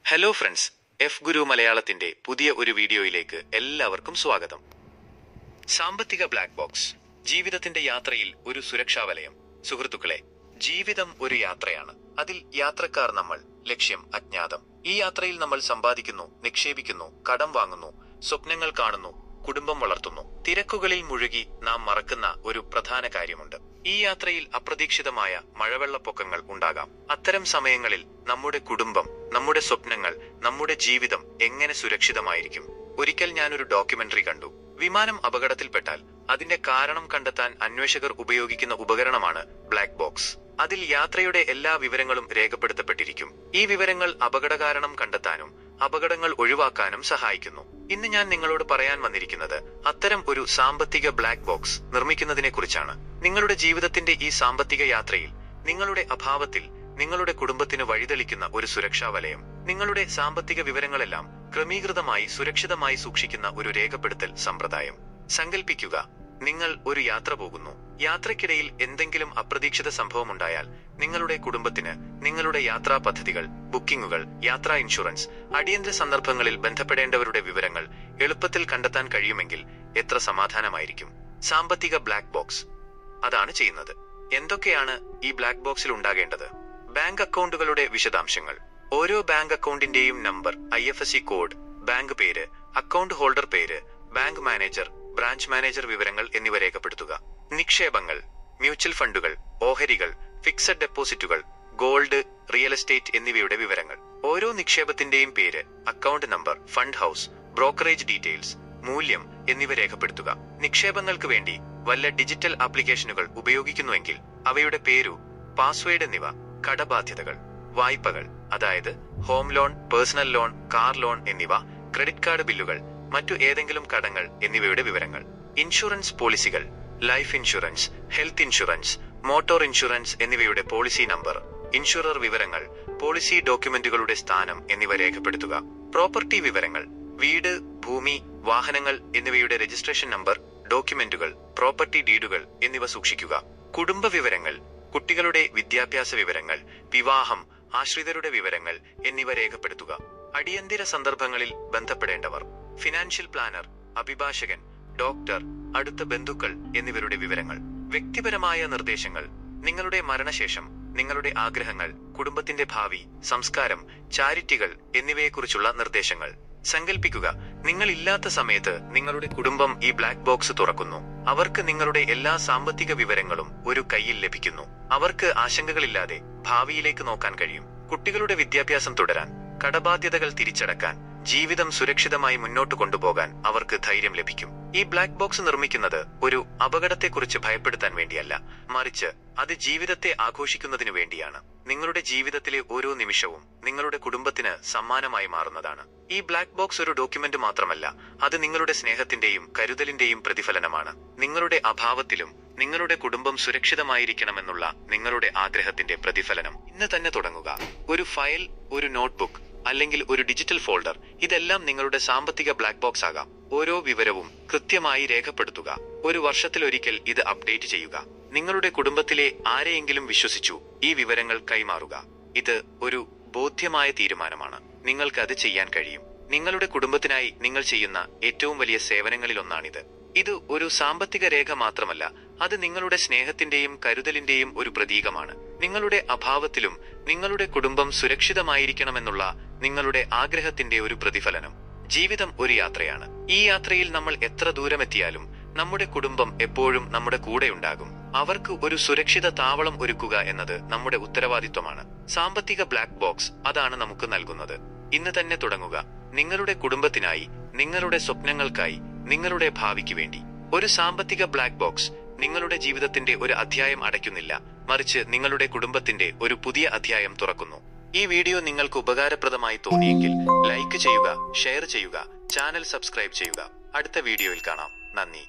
Hello friends, F ഗുരു മലയാളത്തിന്റെ പുതിയ ഒരു വീഡിയോയിലേക്ക് എല്ലാവർക്കും സ്വാഗതം. സാമ്പത്തിക ബ്ലാക്ക് ബോക്സ്, ജീവിതത്തിന്റെ യാത്രയിൽ ഒരു സുരക്ഷാ വലയം. സുഹൃത്തുക്കളെ, ജീവിതം ഒരു യാത്രയാണ്. അതിൽ യാത്രക്കാർ നമ്മൾ, ലക്ഷ്യം അജ്ഞാതം. ഈ യാത്രയിൽ നമ്മൾ സമ്പാദിക്കുന്നു, നിക്ഷേപിക്കുന്നു, കടം വാങ്ങുന്നു, സ്വപ്നങ്ങൾ കാണുന്നു, കുടുംബം വളർത്തുന്നു. തിരക്കുകളിൽ മുഴുകി നാം മറക്കുന്ന ഒരു പ്രധാന കാര്യമുണ്ട്. ഈ യാത്രയിൽ അപ്രതീക്ഷിതമായ മഴവെള്ളപ്പൊക്കങ്ങൾ ഉണ്ടാകാം. അത്തരം സമയങ്ങളിൽ നമ്മുടെ കുടുംബം, നമ്മുടെ സ്വപ്നങ്ങൾ, നമ്മുടെ ജീവിതം എങ്ങനെ സുരക്ഷിതമായിരിക്കും? ഒരിക്കൽ ഞാനൊരു ഡോക്യുമെന്ററി കണ്ടു. വിമാനം അപകടത്തിൽപ്പെട്ടാൽ അതിന്റെ കാരണം കണ്ടെത്താൻ അന്വേഷകർ ഉപയോഗിക്കുന്ന ഉപകരണമാണ് ബ്ലാക്ക് ബോക്സ്. അതിൽ യാത്രയുടെ എല്ലാ വിവരങ്ങളും രേഖപ്പെടുത്തപ്പെട്ടിരിക്കും. ഈ വിവരങ്ങൾ അപകടകാരണം കണ്ടെത്താനും അപകടങ്ങൾ ഒഴിവാക്കാനും സഹായിക്കുന്നു. ഇന്ന് ഞാൻ നിങ്ങളോട് പറയാൻ വന്നിരിക്കുന്നത് അത്തരം ഒരു സാമ്പത്തിക ബ്ലാക്ക് ബോക്സ് നിർമ്മിക്കുന്നതിനെ കുറിച്ചാണ്. നിങ്ങളുടെ ജീവിതത്തിന്റെ ഈ സാമ്പത്തിക യാത്രയിൽ നിങ്ങളുടെ അഭാവത്തിൽ നിങ്ങളുടെ കുടുംബത്തിന് വഴിതെളിക്കുന്ന ഒരു സുരക്ഷാ വലയം. നിങ്ങളുടെ സാമ്പത്തിക വിവരങ്ങളെല്ലാം ക്രമീകൃതമായി സുരക്ഷിതമായി സൂക്ഷിക്കുന്ന ഒരു രേഖപ്പെടുത്തൽ സമ്പ്രദായം. സങ്കൽപ്പിക്കുക, നിങ്ങൾ ഒരു യാത്ര പോകുന്നു. യാത്രക്കിടയിൽ എന്തെങ്കിലും അപ്രതീക്ഷിത സംഭവമുണ്ടായാൽ നിങ്ങളുടെ കുടുംബത്തിന് നിങ്ങളുടെ യാത്രാ പദ്ധതികൾ, ബുക്കിംഗുകൾ, യാത്രാ ഇൻഷുറൻസ്, അടിയന്തര സന്ദർഭങ്ങളിൽ ബന്ധപ്പെടേണ്ടവരുടെ വിവരങ്ങൾ എളുപ്പത്തിൽ കണ്ടെത്താൻ കഴിയുമെങ്കിൽ എത്ര സമാധാനമായിരിക്കും. സാമ്പത്തിക ബ്ലാക്ക് ബോക്സ് അതാണ് ചെയ്യുന്നത്. എന്തൊക്കെയാണ് ഈ ബ്ലാക്ക് ബോക്സിൽ ഉണ്ടാകേണ്ടത്? ബാങ്ക് അക്കൗണ്ടുകളുടെ വിശദാംശങ്ങൾ. ഓരോ ബാങ്ക് അക്കൗണ്ടിന്റെയും നമ്പർ, IFSC കോഡ്, ബാങ്ക് പേര്, അക്കൗണ്ട് ഹോൾഡർ പേര്, ബാങ്ക് മാനേജർ, ബ്രാഞ്ച് മാനേജർ വിവരങ്ങൾ എന്നിവ രേഖപ്പെടുത്തുക. നിക്ഷേപങ്ങൾ, മ്യൂച്വൽ ഫണ്ടുകൾ, ഓഹരികൾ, ഫിക്സഡ് ഡെപ്പോസിറ്റുകൾ, ഗോൾഡ്, റിയൽ എസ്റ്റേറ്റ് എന്നിവയുടെ വിവരങ്ങൾ. ഓരോ നിക്ഷേപത്തിന്റെയും പേര്, account number, fund house, brokerage details, മൂല്യം എന്നിവ രേഖപ്പെടുത്തുക. നിക്ഷേപങ്ങൾക്ക് വേണ്ടി വല്ല ഡിജിറ്റൽ ആപ്ലിക്കേഷനുകൾ ഉപയോഗിക്കുന്നുവെങ്കിൽ അവയുടെ പേരു, പാസ്വേഡ് എന്നിവ. കടബാധ്യതകൾ, വായ്പകൾ, അതായത് home loan, personal loan, car loan എന്നിവ, ക്രെഡിറ്റ് കാർഡ് ബില്ലുകൾ, മറ്റു ഏതെങ്കിലും കടങ്ങൾ എന്നിവയുടെ വിവരങ്ങൾ. ഇൻഷുറൻസ് പോളിസികൾ, life insurance, health insurance, motor insurance എന്നിവയുടെ പോളിസി നമ്പർ, ഇൻഷുറർ വിവരങ്ങൾ, പോളിസി ഡോക്യുമെന്റുകളുടെ സ്ഥാനം എന്നിവ രേഖപ്പെടുത്തുക. പ്രോപ്പർട്ടി വിവരങ്ങൾ, വീട്, ഭൂമി, വാഹനങ്ങൾ എന്നിവയുടെ രജിസ്ട്രേഷൻ നമ്പർ, ഡോക്യുമെന്റുകൾ, പ്രോപ്പർട്ടി ഡീഡുകൾ എന്നിവ സൂക്ഷിക്കുക. കുടുംബ വിവരങ്ങൾ, കുട്ടികളുടെ വിദ്യാഭ്യാസ വിവരങ്ങൾ, വിവാഹം, ആശ്രിതരുടെ വിവരങ്ങൾ എന്നിവ രേഖപ്പെടുത്തുക. അടിയന്തര സന്ദർഭങ്ങളിൽ ബന്ധപ്പെടേണ്ടവർ, ഫിനാൻഷ്യൽ പ്ലാനർ, അഭിഭാഷകൻ, ഡോക്ടർ, അടുത്ത ബന്ധുക്കൾ എന്നിവരുടെ വിവരങ്ങൾ. വ്യക്തിപരമായ നിർദ്ദേശങ്ങൾ, നിങ്ങളുടെ മരണശേഷം നിങ്ങളുടെ ആഗ്രഹങ്ങൾ, കുടുംബത്തിന്റെ ഭാവി, സംസ്കാരം, ചാരിറ്റികൾ എന്നിവയെക്കുറിച്ചുള്ള നിർദ്ദേശങ്ങൾ. സങ്കൽപ്പിക്കുക, നിങ്ങൾ ഇല്ലാത്ത സമയത്ത് നിങ്ങളുടെ കുടുംബം ഈ ബ്ലാക്ക് ബോക്സ് തുറക്കുന്നു. അവർക്ക് നിങ്ങളുടെ എല്ലാ സാമ്പത്തിക വിവരങ്ങളും ഒരു കയ്യിൽ ലഭിക്കുന്നു. അവർക്ക് ആശങ്കകളില്ലാതെ ഭാവിയിലേക്ക് നോക്കാൻ കഴിയും. കുട്ടികളുടെ വിദ്യാഭ്യാസം തുടരാൻ, കടബാധ്യതകൾ തിരിച്ചടക്കാൻ, ജീവിതം സുരക്ഷിതമായി മുന്നോട്ട് കൊണ്ടുപോകാൻ അവർക്ക് ധൈര്യം ലഭിക്കും. ഈ ബ്ലാക്ക് ബോക്സ് നിർമ്മിക്കുന്നത് ഒരു അപകടത്തെക്കുറിച്ച് ഭയപ്പെടുത്താൻ വേണ്ടിയല്ല, മറിച്ച് അത് ജീവിതത്തെ ആഘോഷിക്കുന്നതിനു വേണ്ടിയാണ്. നിങ്ങളുടെ ജീവിതത്തിലെ ഓരോ നിമിഷവും നിങ്ങളുടെ കുടുംബത്തിന് സമ്മാനമായി മാറുന്നതാണ്. ഈ ബ്ലാക്ക് ബോക്സ് ഒരു ഡോക്യുമെന്റ് മാത്രമല്ല, അത് നിങ്ങളുടെ സ്നേഹത്തിന്റെയും കരുതലിന്റെയും പ്രതിഫലനമാണ്. നിങ്ങളുടെ അഭാവത്തിലും നിങ്ങളുടെ കുടുംബം സുരക്ഷിതമായിരിക്കണമെന്നുള്ള നിങ്ങളുടെ ആഗ്രഹത്തിന്റെ പ്രതിഫലനം. ഇന്ന് തന്നെ തുടങ്ങുക. ഒരു ഫയൽ, ഒരു നോട്ട്ബുക്ക് അല്ലെങ്കിൽ ഒരു ഡിജിറ്റൽ ഫോൾഡർ, ഇതെല്ലാം നിങ്ങളുടെ സാമ്പത്തിക ബ്ലാക്ക് ബോക്സ് ആകാം. ഓരോ വിവരവും കൃത്യമായി രേഖപ്പെടുത്തുക. ഒരു വർഷത്തിലൊരിക്കൽ ഇത് അപ്ഡേറ്റ് ചെയ്യുക. നിങ്ങളുടെ കുടുംബത്തിലെ ആരെയെങ്കിലും വിശ്വസിച്ചു ഈ വിവരങ്ങൾ കൈമാറുക. ഇത് ഒരു ബോധ്യമായ തീരുമാനമാണ്. നിങ്ങൾക്ക് അത് ചെയ്യാൻ കഴിയും. നിങ്ങളുടെ കുടുംബത്തിനായി നിങ്ങൾ ചെയ്യുന്ന ഏറ്റവും വലിയ സേവനങ്ങളിലൊന്നാണിത്. ഇത് ഒരു സാമ്പത്തിക രേഖ മാത്രമല്ല, അത് നിങ്ങളുടെ സ്നേഹത്തിന്റെയും കരുതലിന്റെയും ഒരു പ്രതീകമാണ്. നിങ്ങളുടെ അഭാവത്തിലും നിങ്ങളുടെ കുടുംബം സുരക്ഷിതമായിരിക്കണമെന്നുള്ള നിങ്ങളുടെ ആഗ്രഹത്തിന്റെ ഒരു പ്രതിഫലനം. ജീവിതം ഒരു യാത്രയാണ്. ഈ യാത്രയിൽ നമ്മൾ എത്ര ദൂരമെത്തിയാലും നമ്മുടെ കുടുംബം എപ്പോഴും നമ്മുടെ കൂടെയുണ്ടാകും. അവർക്ക് ഒരു സുരക്ഷിത താവളം ഒരുക്കുക എന്നത് നമ്മുടെ ഉത്തരവാദിത്വമാണ്. സാമ്പത്തിക ബ്ലാക്ക് ബോക്സ് അതാണ് നമുക്ക് നൽകുന്നത്. ഇന്ന് തന്നെ തുടങ്ങുക. നിങ്ങളുടെ കുടുംബത്തിനായി, നിങ്ങളുടെ സ്വപ്നങ്ങൾക്കായി, നിങ്ങളുടെ ഭാവിക്ക് വേണ്ടി. ഒരു സാമ്പത്തിക ബ്ലാക്ക് ബോക്സ് നിങ്ങളുടെ ജീവിതത്തിന്റെ ഒരു അധ്യായം അടയ്ക്കുന്നില്ല, മറിച്ച് നിങ്ങളുടെ കുടുംബത്തിന്റെ ഒരു പുതിയ അധ്യായം തുറക്കുന്നു. ഈ വീഡിയോ നിങ്ങൾക്ക് ഉപകാരപ്രദമായി തോന്നിയെങ്കിൽ ലൈക്ക് ചെയ്യുക, ഷെയർ ചെയ്യുക, ചാനൽ സബ്സ്ക്രൈബ് ചെയ്യുക. അടുത്ത വീഡിയോയിൽ കാണാം. നന്ദി.